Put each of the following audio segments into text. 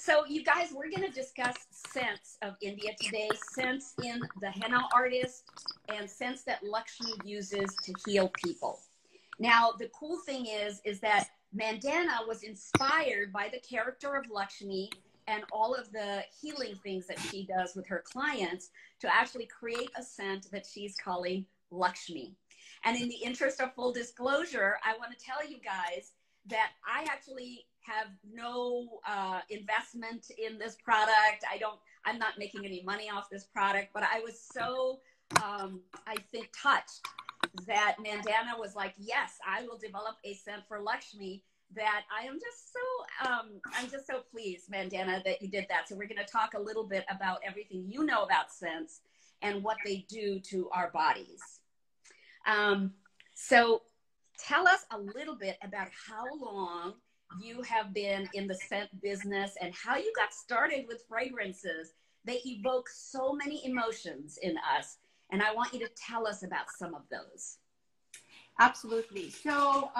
So you guys, we're going to discuss scents of India today, scents in the Henna Artist, and scents that Lakshmi uses to heal people. Now, the cool thing is that Mandana was inspired by the character of Lakshmi and all of the healing things that she does with her clients to actually create a scent that she's calling Lakshmi. And in the interest of full disclosure, I want to tell you guys that I actually have no investment in this product. I'm not making any money off this product, but I was so, I think, touched that Mandana was like, yes, I will develop a scent for Lakshmi, that I am just so, I'm just so pleased, Mandana, that you did that. So we're going to talk a little bit about everything you know about scents and what they do to our bodies. So tell us a little bit about how long you have been in the scent business and how you got started with fragrances. They evoke so many emotions in us, and I want you to tell us about some of those. Absolutely. So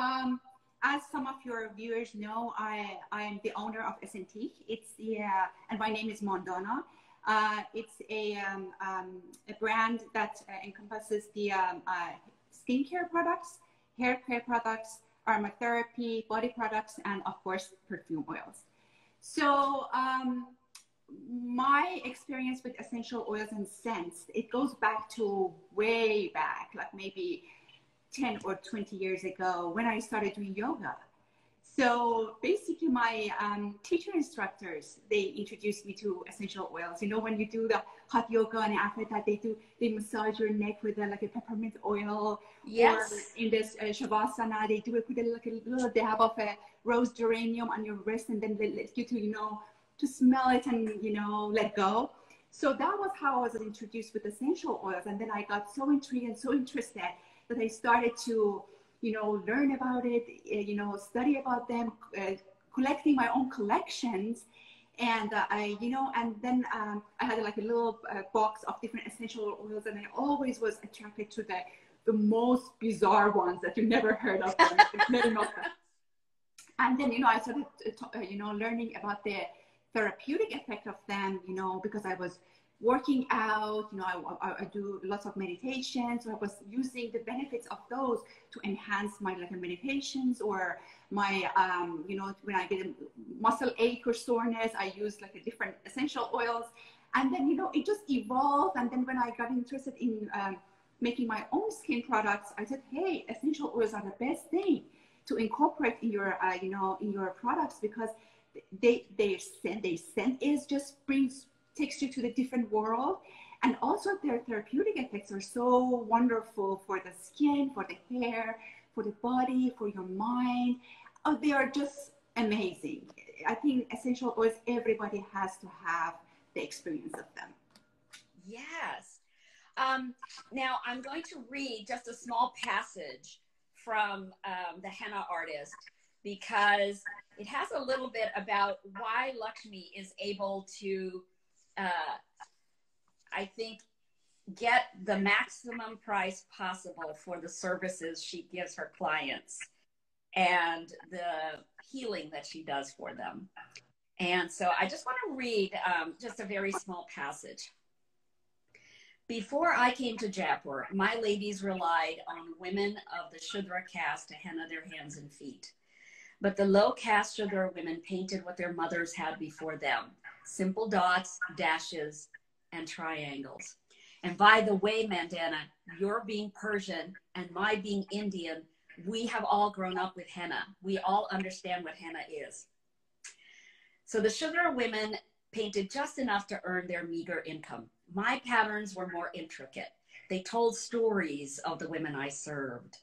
as some of your viewers know, I am the owner of Essentique. It's and my name is Mandana. It's a brand that encompasses the skincare products, hair care products, aromatherapy, body products, and of course, perfume oils. So my experience with essential oils and scents, it goes back to way back, like maybe 10 or 20 years ago when I started doing yoga. So basically my teacher instructors, they introduced me to essential oils. You know, when you do the hot yoga and after that they massage your neck with like a peppermint oil. Yes. Or in this Shavasana, they do it with like a little dab of a rose geranium on your wrist and then they let you to, you know, to smell it and, you know, let go. So that was how I was introduced with essential oils. And then I got so intrigued and so interested that I started to, you know, learn about it, you know, study about them, collecting my own collections. And you know, and then I had like a little box of different essential oils, and I always was attracted to the most bizarre ones that you never heard of. And then, you know, I started, you know, learning about the therapeutic effect of them, you know, because I was working out, you know, I do lots of meditation. So I was using the benefits of those to enhance my like meditations or my, you know, when I get a muscle ache or soreness, I use like a different essential oils. And then, you know, it just evolved. And then when I got interested in making my own skin products, I said, hey, essential oils are the best thing to incorporate in your, you know, in your products, because their scent is just takes you to the different world. And also their therapeutic effects are so wonderful for the skin, for the hair, for the body, for your mind. Oh, they are just amazing. I think essential oils, everybody has to have the experience of them. Yes. Now I'm going to read just a small passage from the Henna Artist, because it has a little bit about why Lakshmi is able to, I think, get the maximum price possible for the services she gives her clients and the healing that she does for them. And so I just want to read just a very small passage. Before I came to Jaipur, my ladies relied on women of the Shudra caste to henna their hands and feet. But the low caste Shudra women painted what their mothers had before them: simple dots, dashes, and triangles. And by the way, Mandana, your being Persian and my being Indian, we have all grown up with henna. We all understand what henna is. So the Shudra women painted just enough to earn their meager income. My patterns were more intricate. They told stories of the women I served.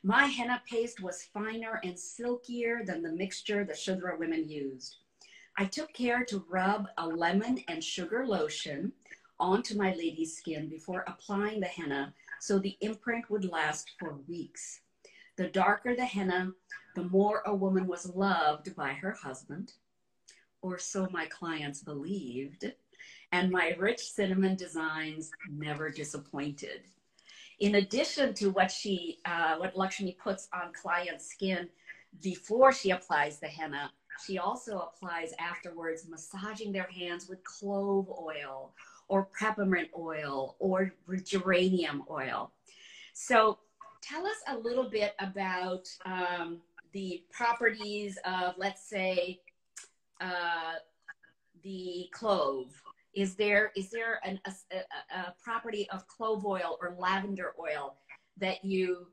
My henna paste was finer and silkier than the mixture the Shudra women used. I took care to rub a lemon and sugar lotion onto my lady's skin before applying the henna so the imprint would last for weeks. The darker the henna, the more a woman was loved by her husband, or so my clients believed, and my rich cinnamon designs never disappointed. In addition to what Lakshmi puts on client's skin before she applies the henna, she also applies afterwards, massaging their hands with clove oil or peppermint oil or geranium oil. So tell us a little bit about the properties of, let's say, the clove. Is there a property of clove oil or lavender oil that you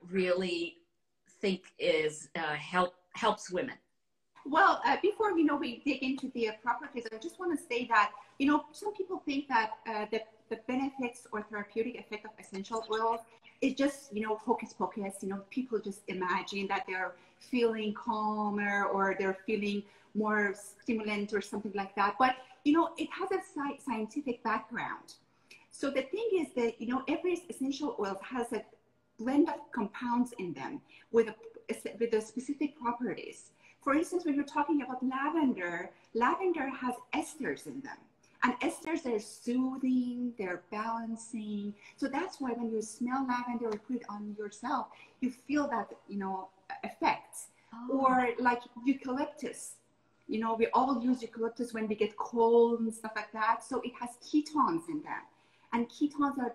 really think is helps women? Well, before we dig into the properties, I just want to say that some people think that the benefits or therapeutic effect of essential oils is just hocus pocus. People just imagine that they're feeling calmer or they're feeling more stimulant or something like that. But it has a scientific background. So the thing is that every essential oil has a blend of compounds in them with the specific properties. For instance, when you're talking about lavender, lavender has esters in them. And esters are soothing, they're balancing. So that's why when you smell lavender or put it on yourself, you feel that, effects. Oh. Or like eucalyptus. We all use eucalyptus when we get cold and stuff like that. So it has ketones in them. And ketones are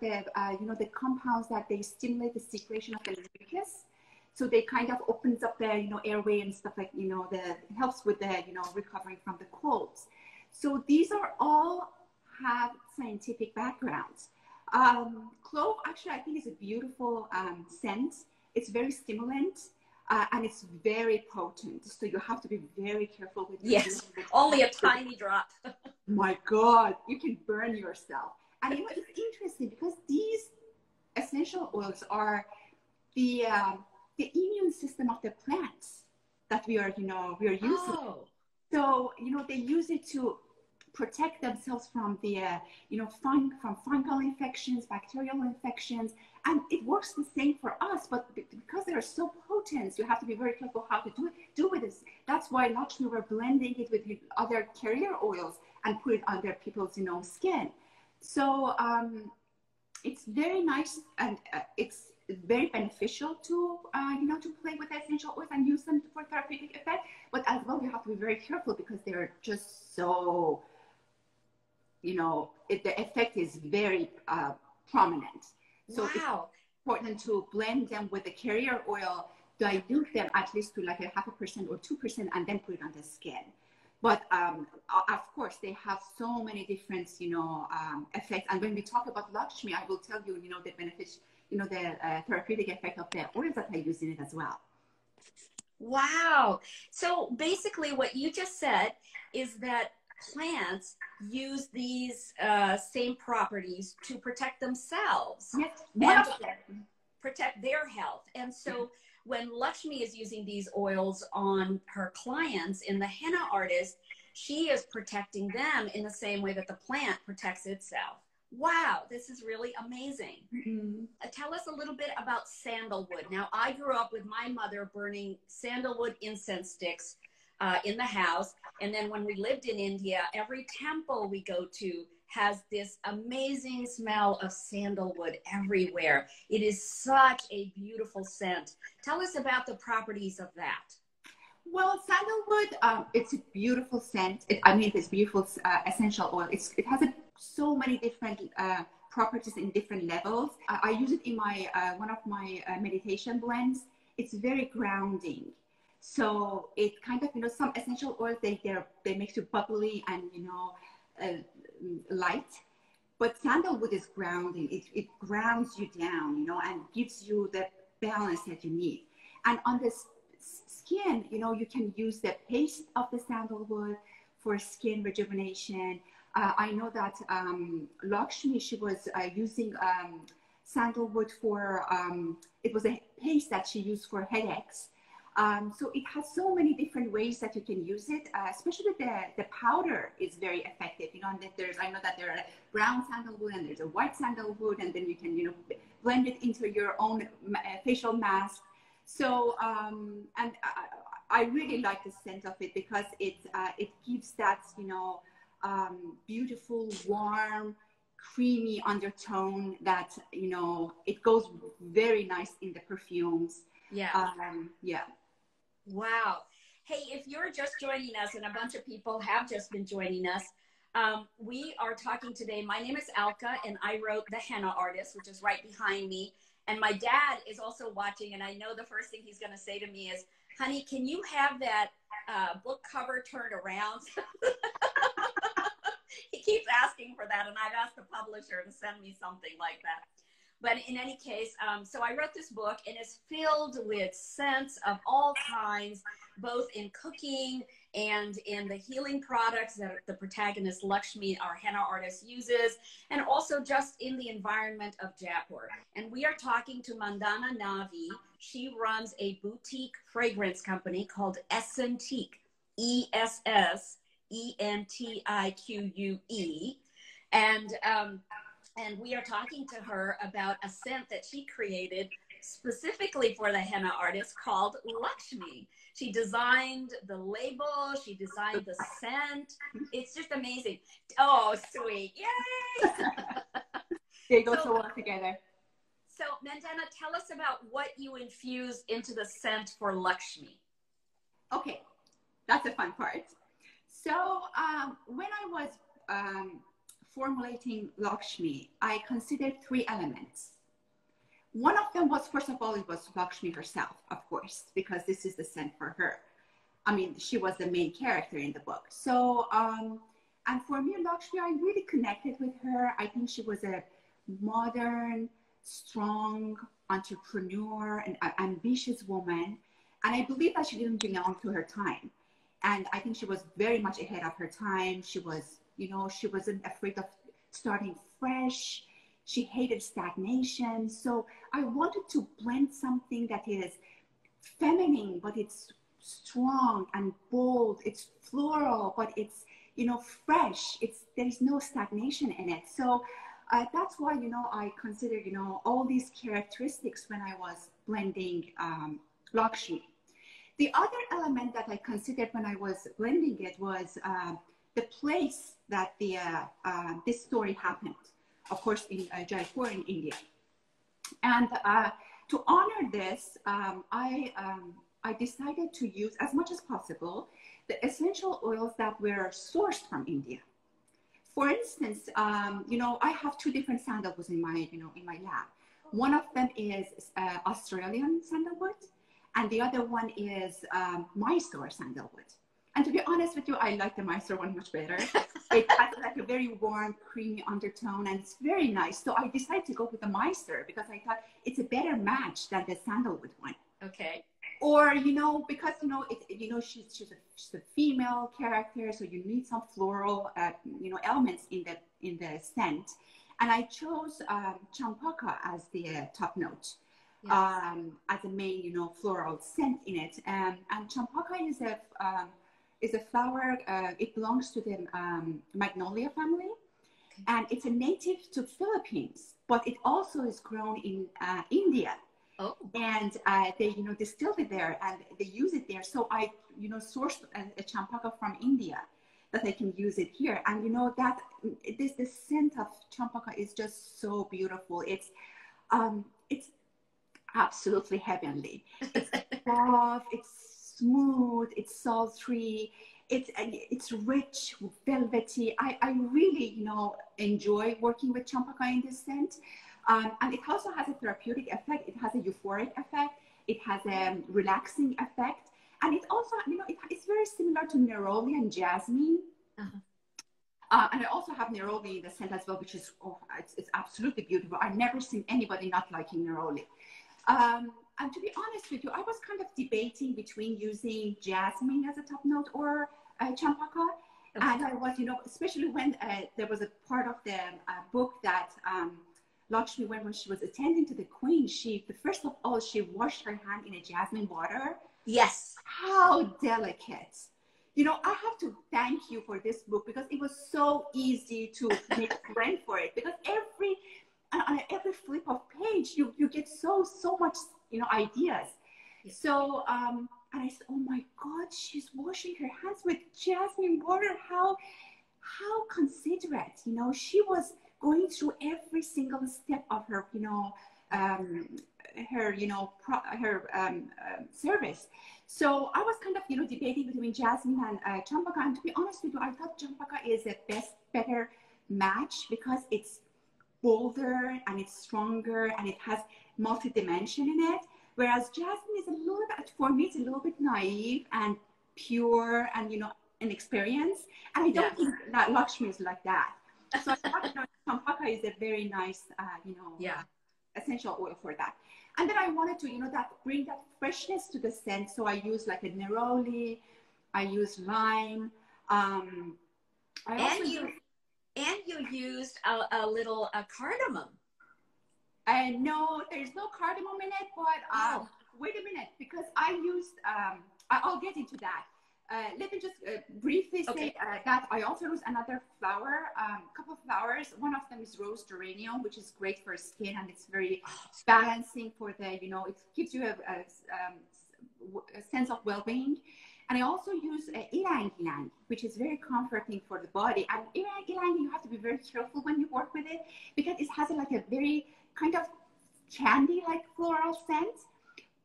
the compounds that they stimulate the secretion of the mucus. So they kind of opens up the, airway and stuff like, helps with the, recovering from the colds. So these are all have scientific backgrounds. Clove, actually, I think is a beautiful scent. It's very stimulant and it's very potent. So you have to be very careful with it. Yes, only a tiny drop. My God, you can burn yourself. And it's interesting because these essential oils are the immune system of the plants that we are using. Oh. So they use it to protect themselves from the from fungal infections, bacterial infections, and it works the same for us. But because they are so potent, you have to be very careful how to do with this. That's why Lakshmi were blending it with other carrier oils and put it on their people's skin. So it's very nice and it's very beneficial to to play with essential oils and use them for therapeutic effect. But as well, you have to be very careful because they're just so the effect is very prominent. So wow. It's important to blend them with the carrier oil, dilute them at least to like 0.5% or 2%, and then put it on the skin. But of course, they have so many different, effects. And when we talk about Lakshmi, I will tell you, the benefits, the therapeutic effect of the oils that I use in it as well. Wow. So basically what you just said is that plants use these same properties to protect themselves. Yes. And protect their health. And so when Lakshmi is using these oils on her clients in the Henna Artist, she is protecting them in the same way that the plant protects itself. Wow, this is really amazing. Mm-hmm. Tell us a little bit about sandalwood. Now, I grew up with my mother burning sandalwood incense sticks in the house. And then when we lived in India, every temple we go to has this amazing smell of sandalwood everywhere. It is such a beautiful scent. Tell us about the properties of that. Well, sandalwood, it's a beautiful scent. It's beautiful essential oil. It has so many different properties in different levels. I use it in my one of my meditation blends. It's very grounding. So it kind of, some essential oils, they make you bubbly and, light, but sandalwood is grounding. It grounds you down, and gives you the balance that you need. And on the skin, you can use the paste of the sandalwood for skin rejuvenation. I know that Lakshmi, she was using sandalwood for, it was a paste that she used for headaches. So it has so many different ways that you can use it, especially the powder is very effective. And I know that there are brown sandalwood and there's a white sandalwood, and then you can, blend it into your own facial mask. So, and I really like the scent of it because it gives that, beautiful, warm, creamy undertone that, it goes very nice in the perfumes. Yeah. Yeah. Wow. Hey, if you're just joining us, and a bunch of people have just been joining us, we are talking today. My name is Alka, and I wrote The Henna Artist, which is right behind me. And my dad is also watching, and I know the first thing he's going to say to me is, honey, can you have that book cover turned around? He keeps asking for that, and I've asked the publisher to send me something like that. But in any case, so I wrote this book, and it's filled with scents of all kinds, both in cooking and in the healing products that the protagonist Lakshmi, our henna artist, uses, and also just in the environment of Jaipur. And we are talking to Mandana Navi. She runs a boutique fragrance company called Essentique, Essentique. And we are talking to her about a scent that she created specifically for the henna artist called Lakshmi. She designed the label, she designed the scent. It's just amazing. Oh, sweet. Yay! They go so well together. So, Mandana, tell us about what you infused into the scent for Lakshmi. Okay, that's the fun part. So, when I was formulating Lakshmi, I considered 3 elements. One of them was, first of all, it was Lakshmi herself, of course, because this is the scent for her. I mean, she was the main character in the book. So, and for me, Lakshmi, I really connected with her. I think she was a modern, strong entrepreneur, an ambitious woman. And I believe that she didn't belong to her time. And I think she was very much ahead of her time. She was, you know, she wasn't afraid of starting fresh. She hated stagnation. So I wanted to blend something that is feminine, but it's strong and bold. It's floral, but it's, you know, fresh. There is no stagnation in it. So that's why, you know, I considered, you know, all these characteristics when I was blending Lakshmi. The other element that I considered when I was blending it was the place that this story happened. Of course, in Jaipur in India. And to honor this, I decided to use, as much as possible, the essential oils that were sourced from India. For instance, you know, I have 2 different sandalwoods in my, you know, in my lab. One of them is Australian sandalwood, and the other one is Mysore sandalwood. And to be honest with you, I like the Mysore one much better. It has like a very warm, creamy undertone, and it's very nice. So I decided to go with the Mysore because I thought it's a better match than the sandalwood one. Okay. Or, you know, because, you know, you know, she's a female character, so you need some floral, you know, elements in the scent. And I chose champaka as the top note. Yes. As a main, you know, floral scent in it. And champaka is a flower. It belongs to the magnolia family, okay. And it's a native to Philippines, but it also is grown in India. Oh. And they, you know, distilled it there and they use it there. So I, you know, sourced a champaka from India that I can use it here. And you know that the scent of champaka is just so beautiful. It's absolutely heavenly. It's soft, it's smooth, it's sultry, it's rich, velvety. I really, you know, enjoy working with champaka in this scent. And it also has a therapeutic effect. It has a euphoric effect. It has a relaxing effect. And it also, you know, it's very similar to neroli and jasmine. Uh-huh. And I also have neroli in the scent as well, which is, it's absolutely beautiful. I've never seen anybody not liking neroli. And to be honest with you, I was kind of debating between using jasmine as a top note or champaka. Okay. And I was, you know, especially when there was a part of the book that Lakshmi, when she was attending to the queen, first of all, she washed her hand in a jasmine water. Yes. How delicate. You know, I have to thank you for this book because it was so easy to make a friend for it, because on every flip of page, you get so much, you know, ideas. Yes. So, and I said, oh my God, she's washing her hands with jasmine water. How considerate, you know, she was going through every single step of her, you know, her service. So I was kind of debating between jasmine and champaka. And to be honest with you, I thought champaka is a better match because it's bolder and it's stronger and it has multi-dimension in it. Whereas jasmine is a little bit, for me, it's a little bit naive and pure and inexperienced. And I don't think that Lakshmi is like that. So I thought champaka is a very nice, essential oil for that. And then I wanted to, bring that freshness to the scent. So I use like a neroli, I use lime. And you used a little cardamom. No, there's no cardamom in it, but wait a minute, because I used, I'll get into that. Let me just briefly say that I also use another flower, couple of flowers. One of them is rose geranium, which is great for skin, and it's very balancing for the, it gives you a sense of well-being. And I also use ylang ylang, which is very comforting for the body. And ylang ylang, you have to be very careful when you work with it because it has like a very kind of candy-like floral scent,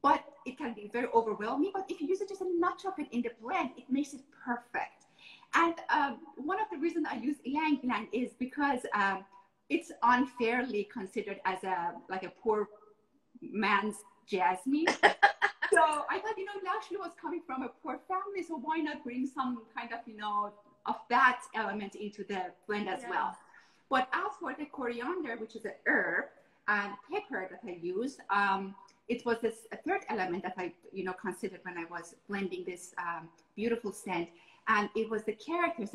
but it can be very overwhelming. But if you use it just a notch of it in the blend, it makes it perfect. And one of the reasons I use ylang ylang is because it's unfairly considered as a poor man's jasmine. So I thought, Lakshmi was coming from a poor family, so why not bring some kind of, of that element into the blend as well. But as for the coriander, which is an herb, and pepper that I used, it was this third element that I, considered when I was blending this beautiful scent. And it was the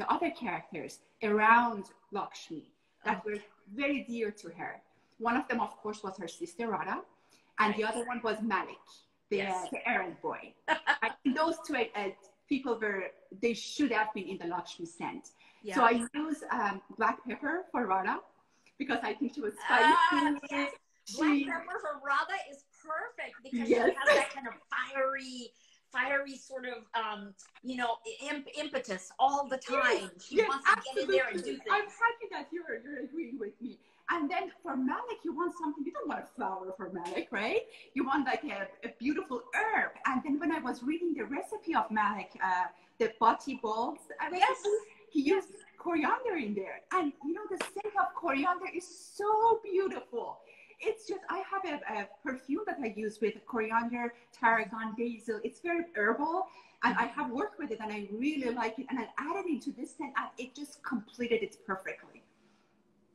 other characters around Lakshmi that were very dear to her. One of them, of course, was her sister Radha, and the other one was Malik, the errand boy. And those two people they should have been in the Lakshmi scent. Yeah. So I used black pepper for Radha because I think she was spicy. Black pepper for Radha is perfect because she has that kind of fiery sort of, impetus all the time. She wants to get in there and do things. I'm happy that you're agreeing with me. And then for Malik, you want something, you don't want a flower for Malik, right? You want like a beautiful herb. And then when I was reading the recipe of Malik, the bati bulbs, he used coriander in there. And the scent of coriander is so beautiful. It's just, I have a perfume that I use with coriander, tarragon, basil. It's very herbal. And I have worked with it and I really like it. And I added it to this scent and it just completed it perfectly.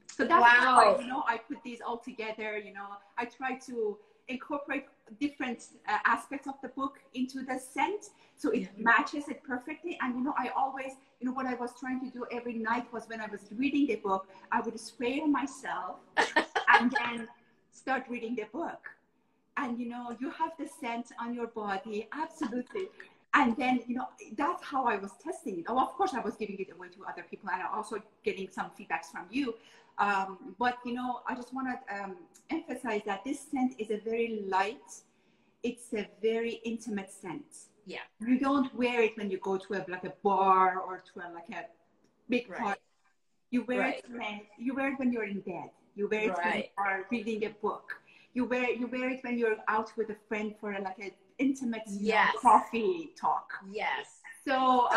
So that's how I put these all together. I try to incorporate different aspects of the book into the scent, so it matches it perfectly. And I always, what I was trying to do every night was when I was reading the book, I would spray it myself and then start reading the book. And you have the scent on your body, absolutely. And then, that's how I was testing it. Oh, of course, I was giving it away to other people and also getting some feedbacks from you. But, I just want to emphasize that this scent is a very light, it's a very intimate scent. Yeah. You don't wear it when you go to a bar or to a big party. You wear it when you're in bed. You wear it when you are reading a book. You wear it when you're out with a friend for an intimate coffee talk. Yes. So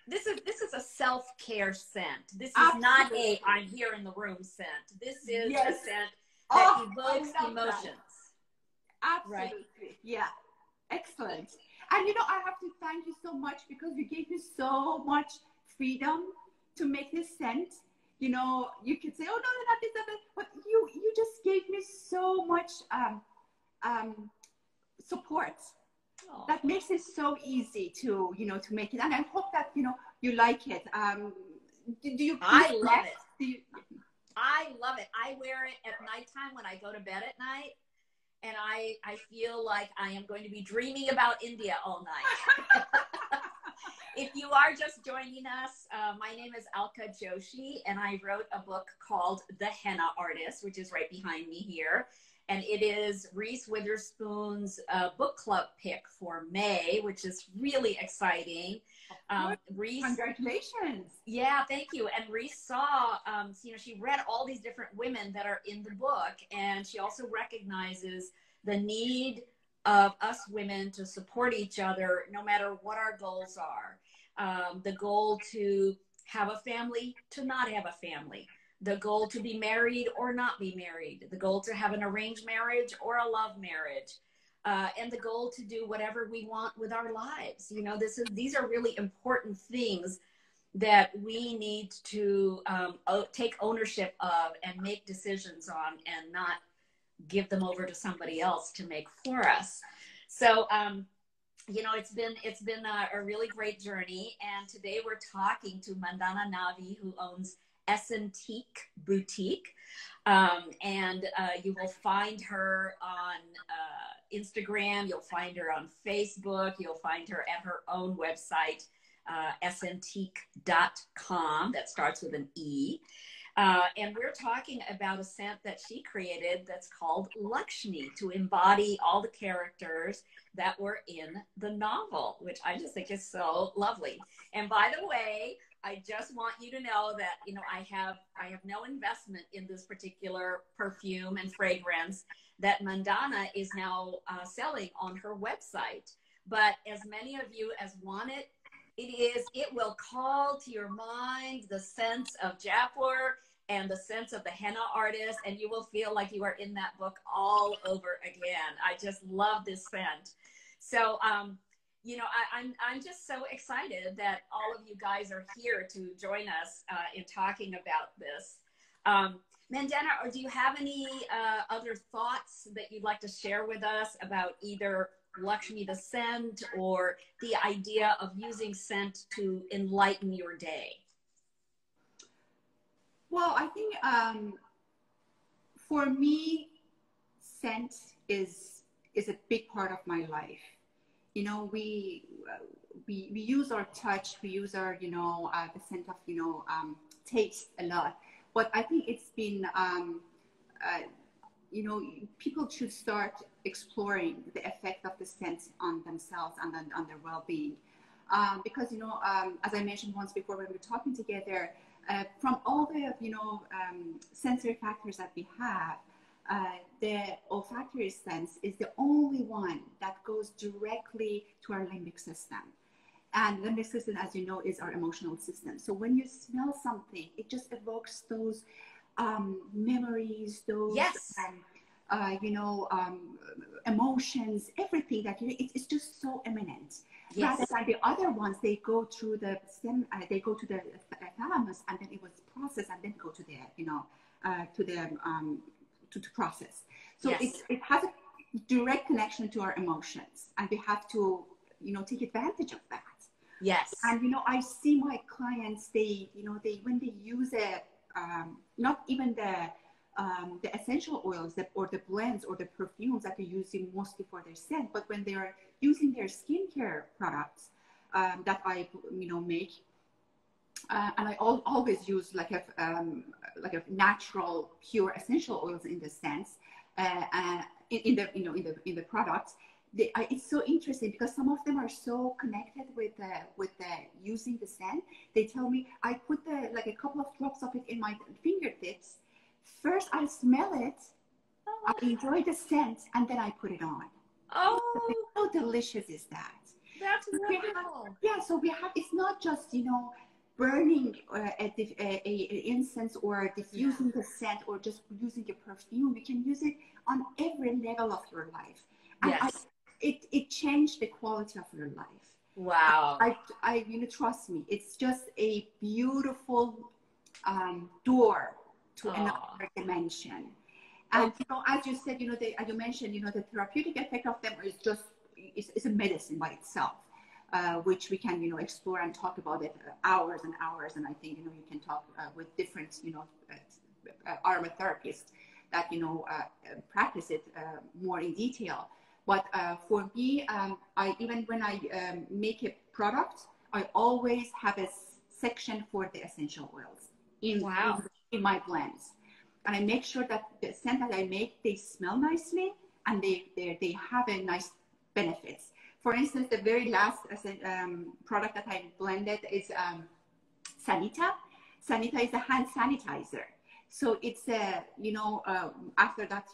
this is a self-care scent. This is not a I'm here in the room scent. This is a scent that evokes emotions. Absolutely. Right. Yeah. Excellent. And I have to thank you so much because you gave me so much freedom to make this scent. You could say, oh no, not this, but you just gave me so much support. Aww. That makes it so easy to to make it, and I hope that you like it. Do you? I love it. I love it. I wear it at nighttime when I go to bed at night, and I feel like I am going to be dreaming about India all night. If you are just joining us, my name is Alka Joshi, and I wrote a book called The Henna Artist, which is right behind me here. And it is Reese Witherspoon's book club pick for May, which is really exciting. Reese, congratulations. Yeah, thank you. And Reese saw, she read all these different women that are in the book, and she also recognizes the need of us women to support each other no matter what our goals are. The goal to have a family, to not have a family. The goal to be married or not be married. The goal to have an arranged marriage or a love marriage. And the goal to do whatever we want with our lives. You know, these are really important things that we need to take ownership of and make decisions on, and not give them over to somebody else to make for us. So, you know, it's been a really great journey. And today we're talking to Mandana Navi, who owns Essentique Boutique. And you will find her on Instagram. You'll find her on Facebook. You'll find her at her own website, essentique.com. That starts with an E. And we're talking about a scent that she created that's called Lakshmi, to embody all the characters that were in the novel, which I just think is so lovely. And by the way, I just want you to know that, you know, I have no investment in this particular perfume and fragrance that Mandana is now selling on her website. But as many of you as want it, it will call to your mind the sense of Jaipur and the sense of the Henna Artist, and you will feel like you are in that book all over again. I just love this scent. So, you know, I'm just so excited that all of you guys are here to join us in talking about this. Mandana, do you have any other thoughts that you'd like to share with us about either Lakshmi the scent or the idea of using scent to enlighten your day? Well, I think for me, scent is a big part of my life. You know, we use our touch, we use our, you know, the scent of, you know, taste a lot. But I think it's been, you know, people should start exploring the effect of the scent on themselves and on their well-being. Because, you know, as I mentioned once before when we were talking together, from all the, you know, sensory factors that we have, the olfactory sense is the only one that goes directly to our limbic system. And limbic system, as you know, is our emotional system. So when you smell something, it just evokes those memories, those, yes. You know, emotions, everything that it's just so eminent. Yes. Rather than the other ones, they go through the stem, they go to the thalamus, and then it was processed, and then go to the, you know, to the process. So yes. it has a direct connection to our emotions, and we have to, you know, take advantage of that. Yes. And, you know, I see my clients, they, you know, when they use it, not even the essential oils or the blends or the perfumes that they're using mostly for their scent, but when they are using their skincare products that I, you know, make, and I always use like a natural, pure essential oils in the scents, in the products. It's so interesting because some of them are so connected with using the scent. They tell me I put like a couple of drops of it in my fingertips. First, I smell it, I enjoy the scent, and then I put it on. Oh, how delicious is that? That's wonderful. So we have. It's not just, you know, burning a incense or diffusing the scent or just using a perfume. You can use it on every level of your life. And yes. It changed the quality of your life. Wow. I you know, trust me, it's just a beautiful door to another dimension. And you know, as you said, you know, as you mentioned, you know, the therapeutic effect of them is just is a medicine by itself, which we can, you know, explore and talk about it hours and hours. And I think, you know, you can talk with different, you know, aromatherapists that, you know, practice it more in detail. But for me, even when I make a product, I always have a section for the essential oils in my blends. And I make sure that the scent that I make, they smell nicely and they have a nice benefits. For instance, the very last product that I blended is Sanita. Sanita is a hand sanitizer. So it's after that,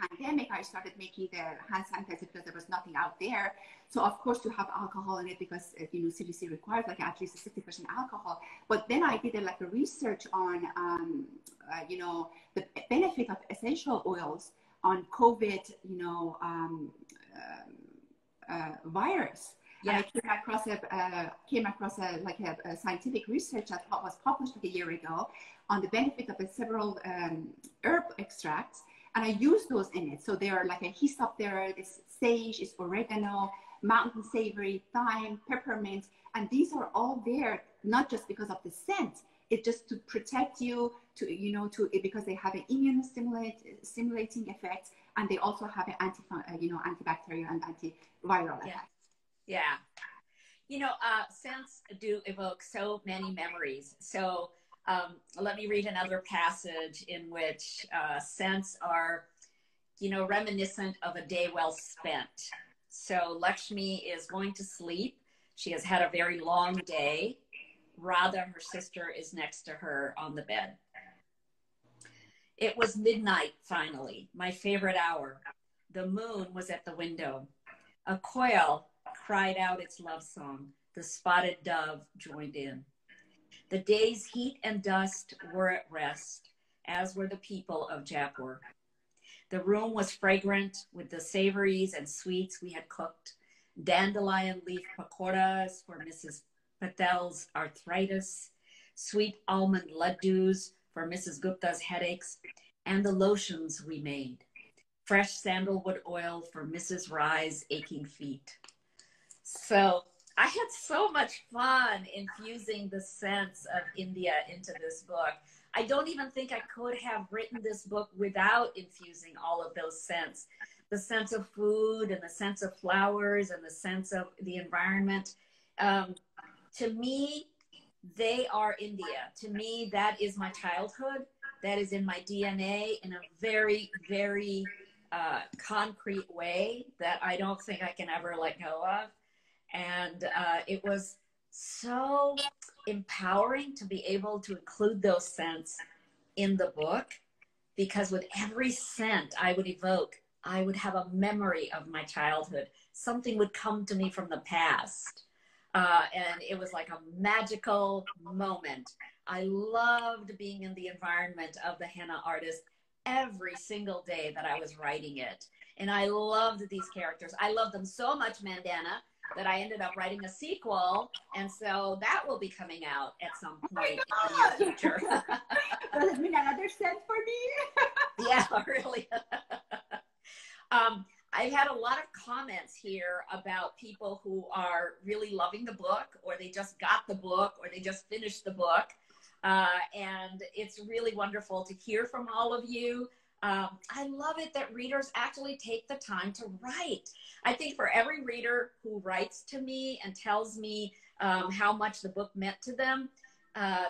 pandemic, I started making the hand sanitizer because there was nothing out there. So of course to have alcohol in it because CDC requires like at least 60% alcohol. But then I did a research on the benefit of essential oils on COVID virus. Yeah. And I came across a scientific research that was published like a year ago on the benefit of several herb extracts, and I use those in it. So they are like a hyssop there, this sage, is oregano, mountain savory, thyme, peppermint, and these are all there not just because of the scent. It's just to protect you, because they have an immune stimulating effect, and they also have an antibacterial and antiviral effect. Yeah. Scents do evoke so many memories. So let me read another passage in which scents are, reminiscent of a day well spent. So Lakshmi is going to sleep. She has had a very long day. Radha, her sister, is next to her on the bed. It was midnight, finally, my favorite hour. The moon was at the window. A quail cried out its love song. The spotted dove joined in. The day's heat and dust were at rest, as were the people of Jaipur. The room was fragrant with the savories and sweets we had cooked, dandelion leaf pakoras for Mrs. Patel's arthritis, sweet almond laddus for Mrs. Gupta's headaches, and the lotions we made, fresh sandalwood oil for Mrs. Rai's aching feet. So I had so much fun infusing the scents of India into this book. I don't even think I could have written this book without infusing all of those scents. The sense of food and the sense of flowers and the sense of the environment. To me, they are India. To me, that is my childhood. That is in my DNA in a very, very concrete way that I don't think I can ever let go of. And it was so empowering to be able to include those scents in the book, because with every scent I would evoke, I would have a memory of my childhood. Something would come to me from the past. And it was like a magical moment. I loved being in the environment of the Henna Artist every single day that I was writing it. And I loved these characters. I loved them so much, Mandana, that I ended up writing a sequel. And so that will be coming out at some point in the near future. Does it mean another scent for me? Yeah, really. I've had a lot of comments here about people who are really loving the book, or they just got the book, or they just finished the book. And it's really wonderful to hear from all of you. I love it that readers actually take the time to write. I think for every reader who writes to me and tells me how much the book meant to them,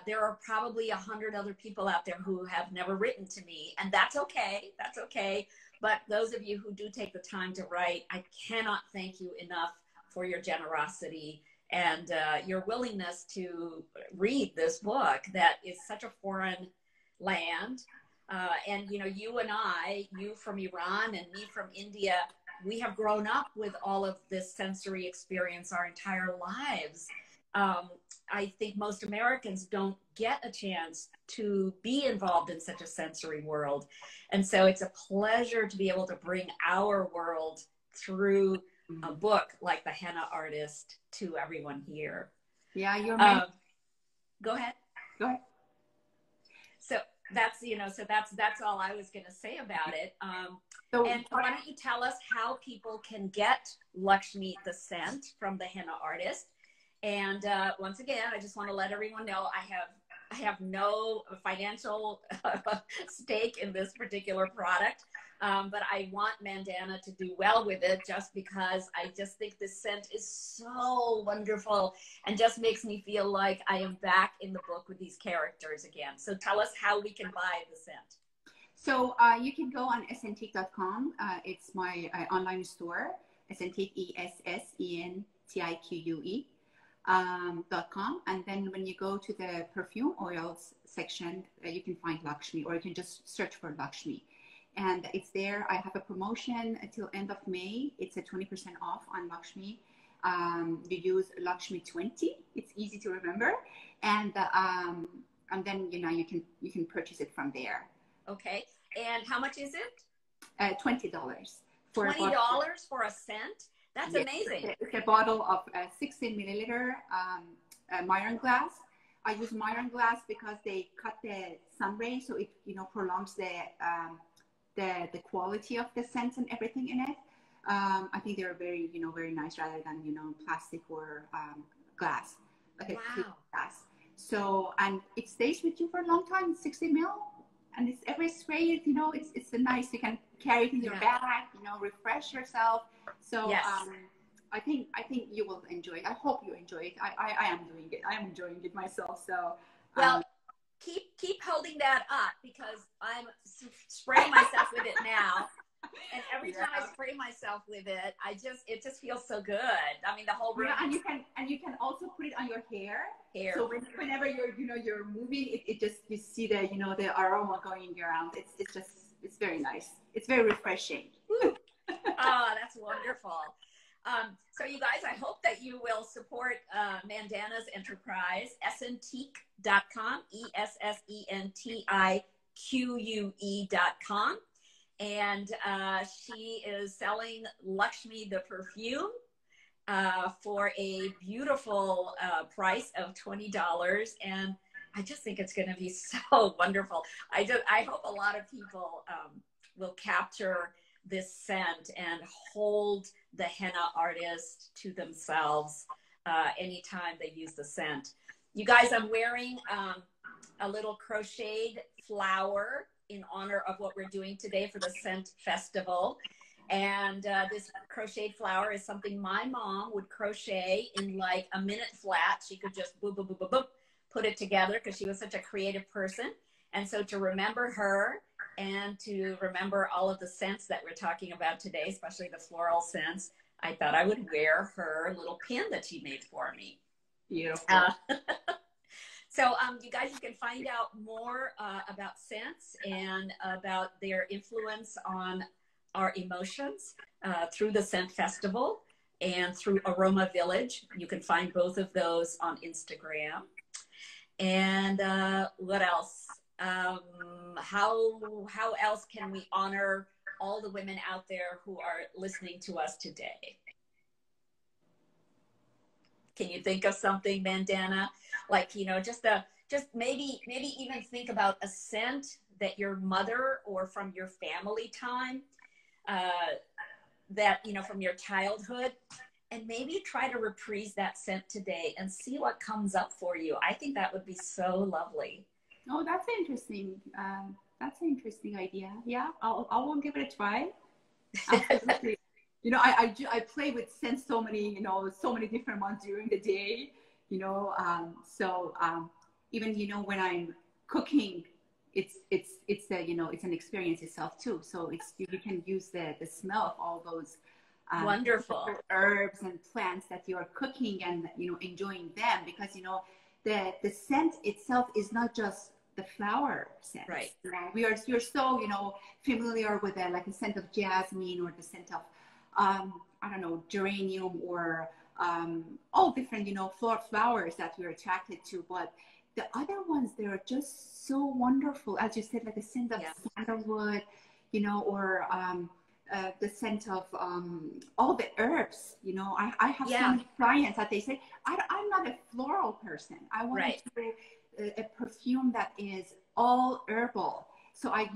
there are probably 100 other people out there who have never written to me, and that's okay. That's okay. But those of you who do take the time to write, I cannot thank you enough for your generosity and your willingness to read this book that is such a foreign land. And, you and I, you from Iran and me from India, we have grown up with all of this sensory experience our entire lives. I think most Americans don't get a chance to be involved in such a sensory world. And so it's a pleasure to be able to bring our world through a book like The Henna Artist to everyone here. Yeah, you're Go ahead. Go ahead. So that's, that's all I was going to say about it. And why don't you tell us how people can get Lakshmi the scent from The Henna Artist? And once again, I just want to let everyone know I have no financial stake in this particular product, but I want Mandana to do well with it, just because I just think this scent is so wonderful and just makes me feel like I am back in the book with these characters again. So tell us how we can buy the scent. So you can go on essentique.com. It's my online store, Essentique, ESSENTIQUE. .com, and then when you go to the perfume oils section, you can find Lakshmi, or you can just search for Lakshmi, and it's there. I have a promotion until end of May. It's a 20% off on Lakshmi. You use Lakshmi 20. It's easy to remember, and then you can purchase it from there. Okay, and how much is it? $20 for $20 for a scent. That's yes, amazing. It's a bottle of 16 milliliter Myron glass. I use Myron glass because they cut the sun ray, so it prolongs the quality of the scents and everything in it. I think they're very very nice, rather than plastic or glass, like a clear glass. So, and it stays with you for a long time. 60 ml, and it's every spray. It's a nice. You can carry it in your bag. Refresh yourself. So yes. I think you will enjoy it. I hope you enjoy it. I am doing it. I am enjoying it myself. So well, keep holding that up, because I'm spraying myself with it now. And every time I spray myself with it, it just feels so good. I mean, the whole room. Yeah, and you can also put it on your hair. So whenever you're moving, it just, you see the the aroma going around. It's very nice. It's very refreshing. Oh, that's wonderful. So you guys, I hope that you will support Mandana's enterprise, Essentique.com, ESSENTIQUE.com. And she is selling Lakshmi the perfume for a beautiful price of $20. And I just think it's going to be so wonderful. I hope a lot of people will capture this scent and hold the Henna Artist to themselves anytime they use the scent. You guys, I'm wearing a little crocheted flower in honor of what we're doing today for the Scent Festival. And this crocheted flower is something my mom would crochet in like a minute flat. She could just boop, boop, boop, boop, boop, put it together, because she was such a creative person. And so to remember her, and to remember all of the scents that we're talking about today, especially the floral scents, I thought I would wear her little pin that she made for me. Beautiful. So you guys, you can find out more about scents and about their influence on our emotions through the Scent Festival and through Aroma Village. You can find both of those on Instagram. And what else? How else can we honor all the women out there who are listening to us today? Can you think of something, Mandana? Like, just maybe even think about a scent that your mother or from your family time, that, from your childhood, and maybe try to reprise that scent today and see what comes up for you. I think that would be so lovely. Oh, that's interesting. That's an interesting idea. Yeah, I will give it a try. Absolutely. I play with scents so many different ones during the day. So even when I'm cooking, it's an experience itself too. So you can use the smell of all those wonderful herbs and plants that you are cooking, and enjoying them, because the scent itself is not just the flower scent. Right. You're so familiar with like a scent of jasmine, or the scent of I don't know, geranium, or all different flowers that we're attracted to. But the other ones, they're just so wonderful, as you said, like the scent of sandalwood, or the scent of all the herbs. I have so many clients that they say, I'm not a floral person. I want to do a perfume that is all herbal. So I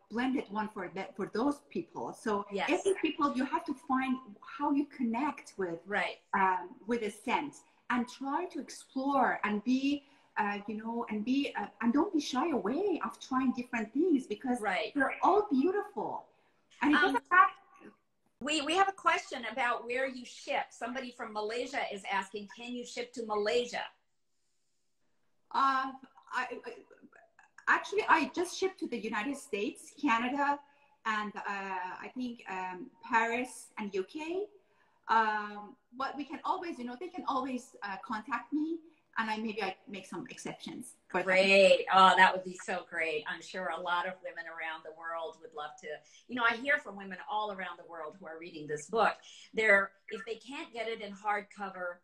blended one for those people. So every people, you have to find how you connect with a scent, and try to explore and be and don't be shy away of trying different things, because they're all beautiful. And it doesn't have. We have a question about where you ship. Somebody from Malaysia is asking, can you ship to Malaysia? Actually, I just shipped to the United States, Canada, and I think Paris and UK. But we can always, you know, they can always contact me, and maybe I make some exceptions. Great. Oh, that would be so great. I'm sure a lot of women around the world would love to, you know, I hear from women all around the world who are reading this book. If they can't get it in hardcover,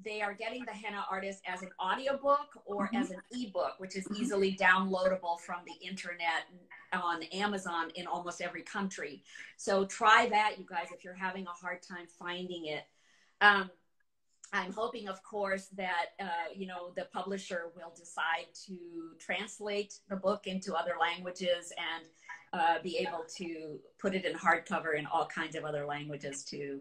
they are getting the Henna Artist as an audiobook or as an ebook, which is easily downloadable from the internet on Amazon in almost every country. So try that, you guys, if you're having a hard time finding it. I'm hoping, of course, that, you know, the publisher will decide to translate the book into other languages and be able to put it in hardcover in all kinds of other languages too.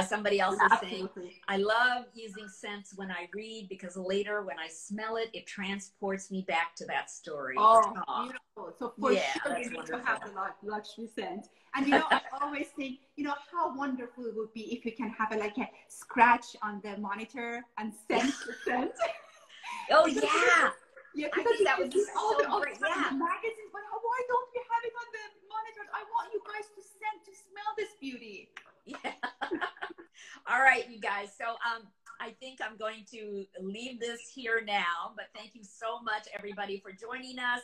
Somebody else is saying, I love using scents when I read because later when I smell it, it transports me back to that story. Oh, beautiful. So for sure, you need to have the Lakshmi scent. And, you know, I always think, you know, how wonderful it would be if you can have like a scratch on the monitor and scent the scent. Oh, yeah. Yeah, I think that would be so great. Yeah. Magazines, but why don't we have it on the monitors? I want you guys to smell this beauty. Yeah. All right, you guys. So I think I'm going to leave this here now, but thank you so much, everybody, for joining us.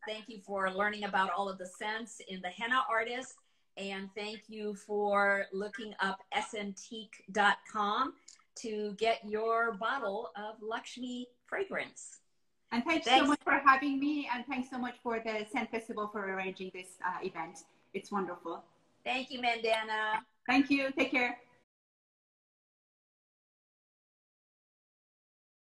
Thank you for learning about all of the scents in the Henna Artist. And thank you for looking up Essentique.com to get your bottle of Lakshmi fragrance. And thanks so much for having me. And thanks so much for the Scent Festival for arranging this event. It's wonderful. Thank you, Mandana. Thank you. Take care.